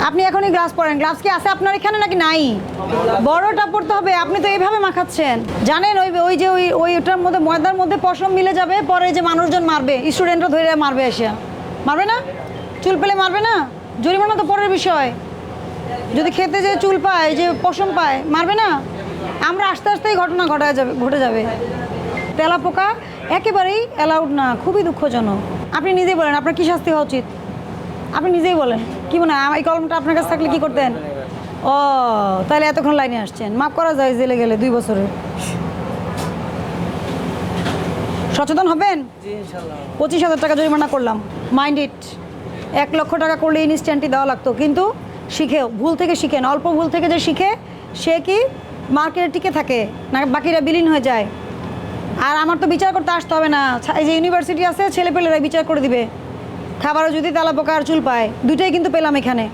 আপনি এখনই গ্লাভস পরেন। গ্লাভস কি আছে আপনার এখানে নাকি নাই? বড়টা পড়তে হবে। আপনি তো এইভাবে মাখাচ্ছেন, জানেন ওই যে ওইটার মধ্যে ময়দার মধ্যে পশম মিলে যাবে, পরে যে মানুষজন মারবে, স্টুডেন্টরা ধরে মারবে, এসে মারবে না? চুল পেলে মারবে না? জরিমানা তো পরের বিষয়। যদি খেতে যে চুল পায়, যে পশম পায়, মারবে না? আমরা আস্তে আস্তেই ঘটনা ঘটে যাবে। তেলাপোকা একেবারেই অ্যালাউড না, খুবই দুঃখজনক। আপনি নিজেই বলেন আপনার কী শাস্তি হওয়া উচিত? আপনি নিজেই বলেন, কি মনে হয় এই কলমটা আপনার কাছে থাকলে কী করতেন? ও তাহলে এতক্ষণ লাইনে আসছেন, মাফ করা যায় জেলে গেলে 2 বছরে। সচেতন হবেন। 25,000 টাকা জরিমানা করলাম, মাইন্ড ইট। 1 লক্ষ টাকা করলে ইনস্ট্যান্টই দেওয়া লাগতো, কিন্তু শিখেও, ভুল থেকে শিখেন। অল্প ভুল থেকে যে শিখে সে কি মার্কেটে টিকে থাকে না, বাকিরা বিলীন হয়ে যায়। আর আমার তো বিচার করতে আসতে হবে না, এই যে ইউনিভার্সিটি আছে, ছেলেপেলেরা বিচার করে দিবে। খাবারও যদি তেলাপোকা আর চুল পায়, দুটোই কিন্তু পেলাম এখানে।